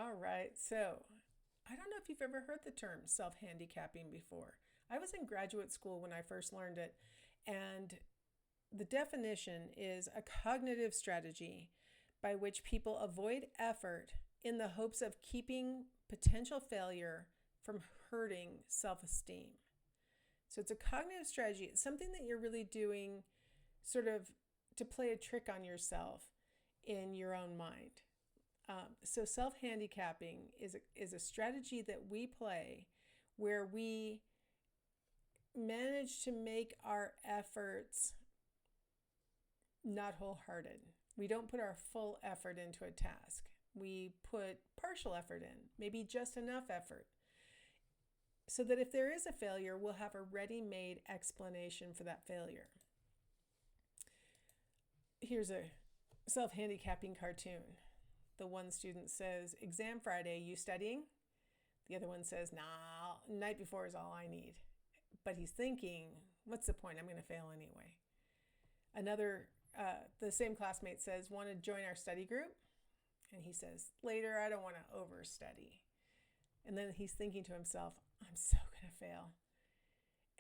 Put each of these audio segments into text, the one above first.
All right. So, I don't know if you've ever heard the term self handicapping before. I was in graduate school when I first learned it, and the definition is a cognitive strategy by which people avoid effort in the hopes of keeping potential failure from hurting self esteem. So, it's a cognitive strategy. It's something that you're really doing sort of to play a trick on yourself in your own mind. So self handicapping is a strategy that we play where we manage to make our efforts not wholehearted. We don't put our full effort into a task. We put partial effort in, maybe just enough effort, so that if there is a failure, we'll have a ready made explanation for that failure. Here's a self handicapping cartoon. The one student says, "Exam Friday, you studying?" The other one says, "Nah, night before is all I need." But he's thinking, what's the point? I'm going to fail anyway. The same classmate says, "Want to join our study group?" And he says, "Later, I don't want to overstudy." And then he's thinking to himself, "I'm so going to fail."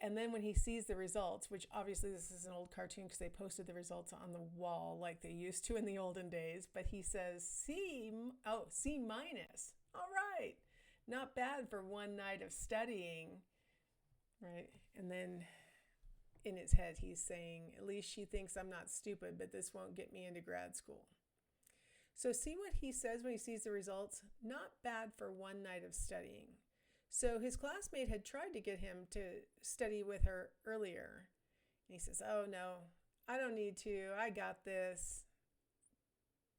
And then when he sees the results, which obviously this is an old cartoon because they posted the results on the wall like they used to in the olden days, but he says, C minus. All right. Not bad for one night of studying, right? And then in his head, he's saying, "At least she thinks I'm not stupid, but this won't get me into grad school." So see what he says when he sees the results? Not bad for one night of studying. So his classmate had tried to get him to study with her earlier. And he says, "Oh, no, I don't need to. I got this."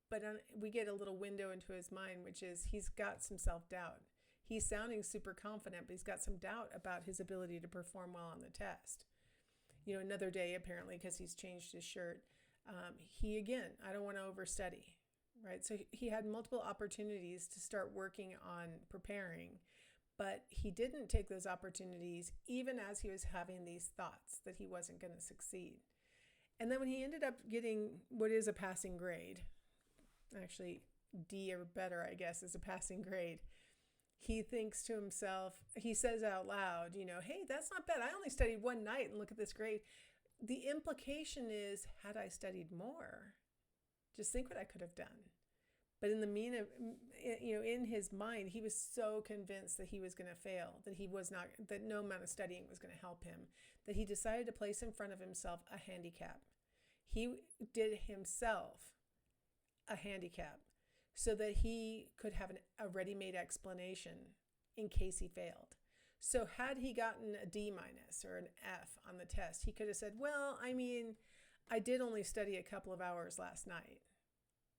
But we get a little window into his mind, which is he's got some self-doubt. He's sounding super confident, but he's got some doubt about his ability to perform well on the test. Another day, apparently, because he's changed his shirt, I don't want to overstudy, right? So he had multiple opportunities to start working on preparing, but he didn't take those opportunities even as he was having these thoughts that he wasn't going to succeed. And then when he ended up getting what is a passing grade, actually D or better, I guess, is a passing grade, he thinks to himself, he says out loud, "Hey, that's not bad. I only studied one night and look at this grade." The implication is, had I studied more, just think what I could have done. But in his mind, he was so convinced that he was going to fail, that no amount of studying was going to help him, that he decided to place in front of himself a handicap. He did himself a handicap so that he could have a ready-made explanation in case he failed. So had he gotten a D minus or an F on the test, he could have said, "Well, I did only study a couple of hours last night."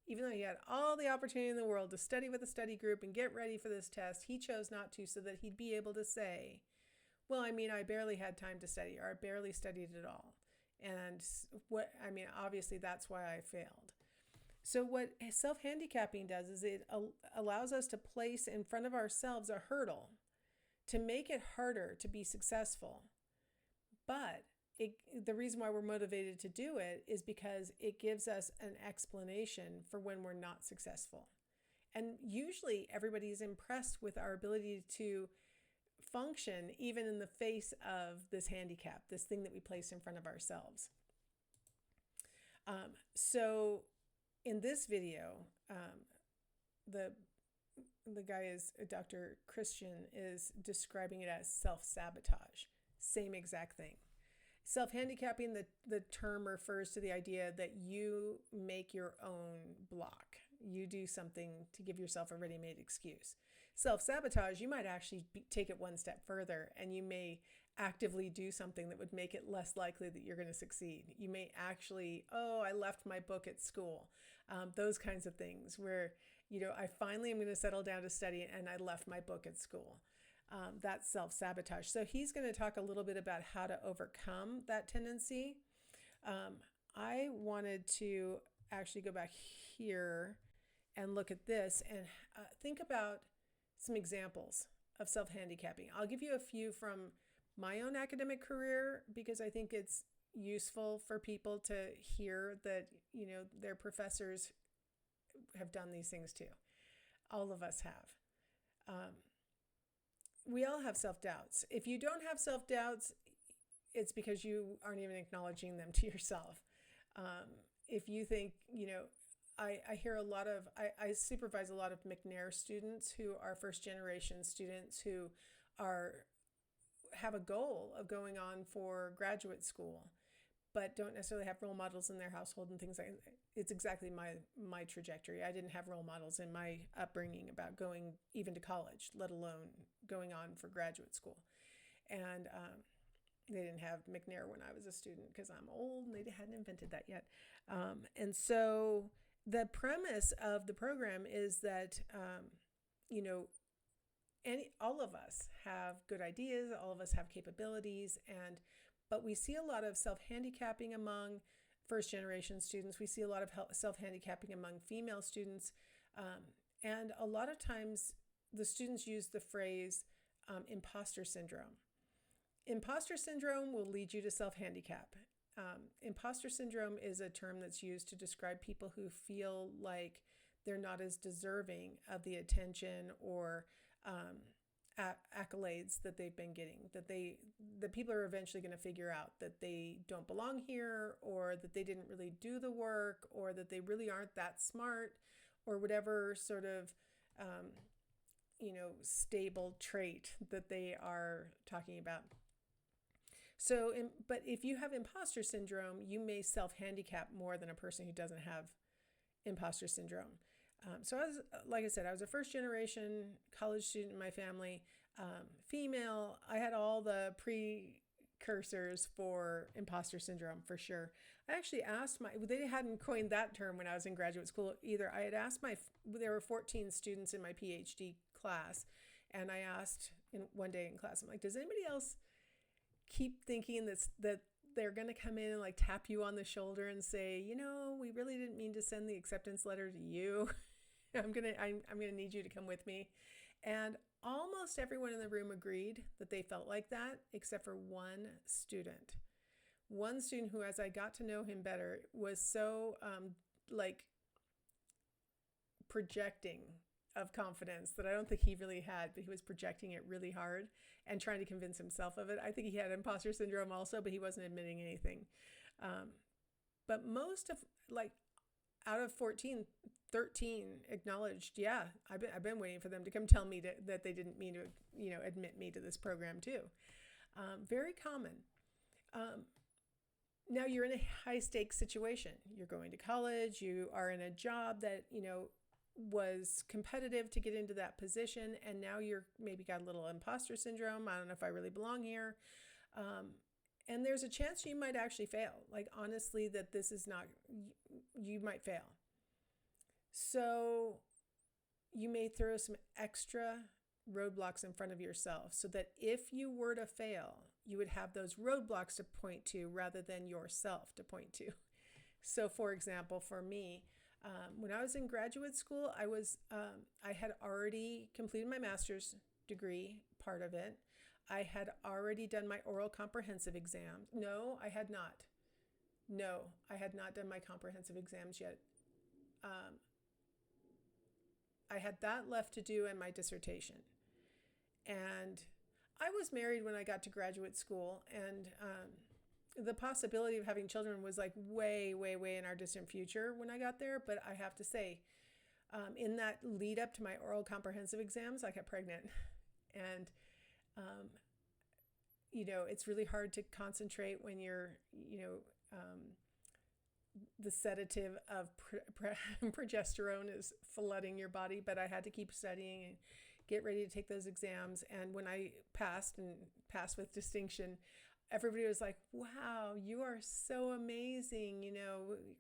Even though he had all the opportunity in the world to study with a study group and get ready for this test, he chose not to so that he'd be able to say, "Well, I barely had time to study, or I barely studied at all. And obviously that's why I failed." So what self-handicapping does is it allows us to place in front of ourselves a hurdle to make it harder to be successful. But the reason why we're motivated to do it is because it gives us an explanation for when we're not successful. And usually everybody's impressed with our ability to function even in the face of this handicap, this thing that we place in front of ourselves. So in this video, the guy is Dr. Christian is describing it as self-sabotage. Same exact thing. Self-handicapping, the term refers to the idea that you make your own block. You do something to give yourself a ready-made excuse. Self-sabotage, you might actually take it one step further, and you may actively do something that would make it less likely that you're going to succeed. You may actually, I left my book at school. Those kinds of things where, I finally am going to settle down to study and I left my book at school. That's self-sabotage. So he's going to talk a little bit about how to overcome that tendency. I wanted to actually go back here and look at this and think about some examples of self-handicapping. I'll give you a few from my own academic career because I think it's useful for people to hear that, their professors have done these things too. All of us have. We all have self-doubts. If you don't have self-doubts, it's because you aren't even acknowledging them to yourself. If you think, I hear a lot of, I supervise a lot of McNair students who are first generation students who have a goal of going on for graduate school, but don't necessarily have role models in their household and things like that. It's exactly my trajectory. I didn't have role models in my upbringing about going even to college, let alone going on for graduate school. And they didn't have McNair when I was a student because I'm old and they hadn't invented that yet. And so the premise of the program is that, all of us have good ideas, all of us have capabilities, but we see a lot of self-handicapping among first-generation students. We see a lot of self-handicapping among female students. And a lot of times the students use the phrase imposter syndrome. Imposter syndrome will lead you to self-handicap. Imposter syndrome is a term that's used to describe people who feel like they're not as deserving of the attention or accolades that they've been getting, that people are eventually going to figure out that they don't belong here, or that they didn't really do the work, or that they really aren't that smart, or whatever sort of stable trait that they are talking about. So, but if you have imposter syndrome, you may self-handicap more than a person who doesn't have imposter syndrome. So like I said, I was a first generation college student in my family, female. I had all the precursors for imposter syndrome for sure. I actually asked they hadn't coined that term when I was in graduate school either. I had asked there were 14 students in my PhD class, and I asked one day in class, I'm like, does anybody else keep thinking that they're going to come in and like tap you on the shoulder and say, we really didn't mean to send the acceptance letter to you. I'm going to need you to come with me. And almost everyone in the room agreed that they felt like that, except for one student. One student who, as I got to know him better, was so projecting of confidence that I don't think he really had, but he was projecting it really hard and trying to convince himself of it. I think he had imposter syndrome also, but he wasn't admitting anything. But most of, out of 14, 13 acknowledged, yeah, I've been waiting for them to come tell me that they didn't mean to, admit me to this program too. Very common. Now you're in a high stakes situation. You're going to college. You are in a job that, was competitive to get into that position, and now you're maybe got a little imposter syndrome. I don't know if I really belong here. And there's a chance you might actually fail. Like, honestly, that this is not, you might fail. So you may throw some extra roadblocks in front of yourself so that if you were to fail, you would have those roadblocks to point to rather than yourself to point to. So for example, for me, when I was in graduate school, I had already completed my master's degree, part of it. I had already done my oral comprehensive exam. No, I had not. No, I had not done my comprehensive exams yet. I had that left to do in my dissertation. And I was married when I got to graduate school, and the possibility of having children was like way, way, way in our distant future when I got there. But I have to say, in that lead up to my oral comprehensive exams, I got pregnant. And, it's really hard to concentrate when you're, the sedative of progesterone is flooding your body. But I had to keep studying and get ready to take those exams. And when I passed with distinction, everybody was like, wow, you are so amazing.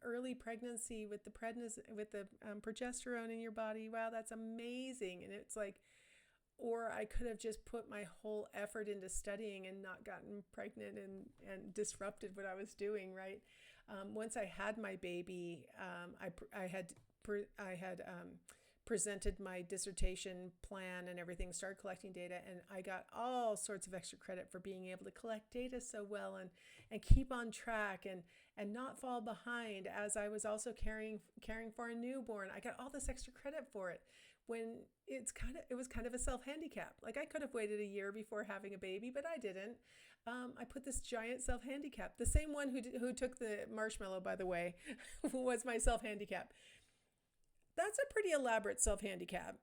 Early pregnancy with the progesterone in your body. Wow, that's amazing. And it's like, or I could have just put my whole effort into studying and not gotten pregnant and disrupted what I was doing, right? Once I had my baby, I had presented my dissertation plan and everything, started collecting data, and I got all sorts of extra credit for being able to collect data so well and keep on track and not fall behind as I was also caring for a newborn. I got all this extra credit for it. when it was kind of a self-handicap. Like I could have waited a year before having a baby, but I didn't. I put this giant self-handicap. The same one who took the marshmallow, by the way, was my self-handicap. That's a pretty elaborate self-handicap,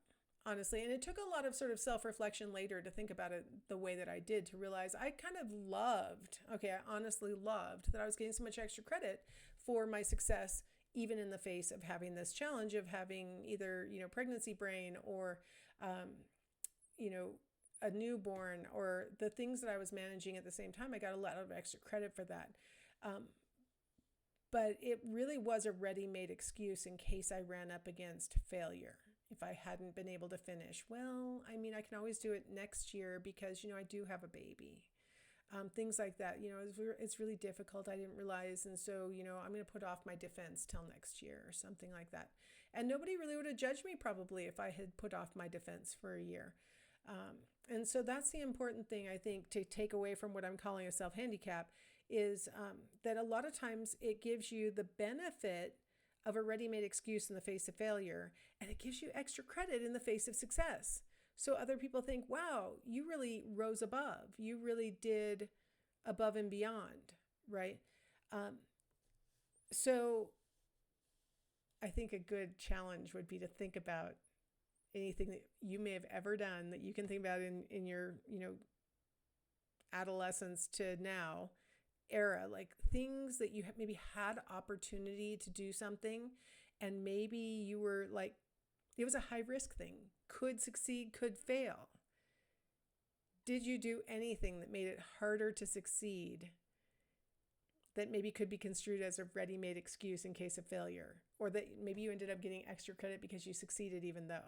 honestly. And it took a lot of sort of self-reflection later to think about it the way that I did, to realize I kind of I honestly loved that I was getting so much extra credit for my success, even in the face of having this challenge of having either, pregnancy brain or, a newborn, or the things that I was managing at the same time. I got a lot of extra credit for that. But it really was a ready-made excuse in case I ran up against failure. If I hadn't been able to finish, well, I mean, I can always do it next year because, I do have a baby. Things like that, it's really difficult. I didn't realize. And so, I'm going to put off my defense till next year or something like that. And nobody really would have judged me probably if I had put off my defense for a year. And so that's the important thing, I think, to take away from what I'm calling a self-handicap is that a lot of times it gives you the benefit of a ready-made excuse in the face of failure, and it gives you extra credit in the face of success. So other people think, wow, you really rose above. You really did above and beyond, right? So I think a good challenge would be to think about anything that you may have ever done that you can think about in your, adolescence to now era, like things that you maybe had opportunity to do something, and maybe you were like, it was a high risk thing, could succeed, could fail. Did you do anything that made it harder to succeed that maybe could be construed as a ready-made excuse in case of failure? Or that maybe you ended up getting extra credit because you succeeded even though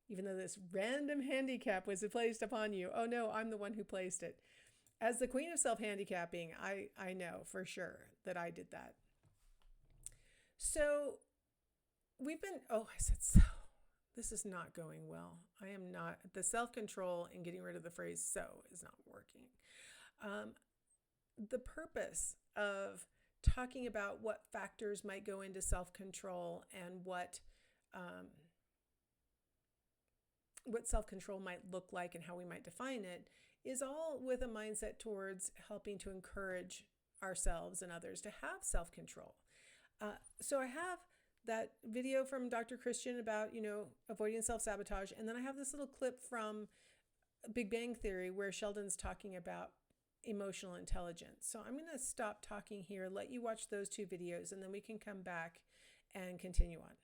this random handicap was placed upon you. Oh no, I'm the one who placed it. As the queen of self-handicapping, I know for sure that I did that. So this is not going well. I am not, the self-control and getting rid of the phrase so is not working. The purpose of talking about what factors might go into self-control and what self-control might look like and how we might define it is all with a mindset towards helping to encourage ourselves and others to have self-control. So I have that video from Dr. Christian about, avoiding self-sabotage. And then I have this little clip from Big Bang Theory where Sheldon's talking about emotional intelligence. So I'm going to stop talking here, let you watch those two videos, and then we can come back and continue on.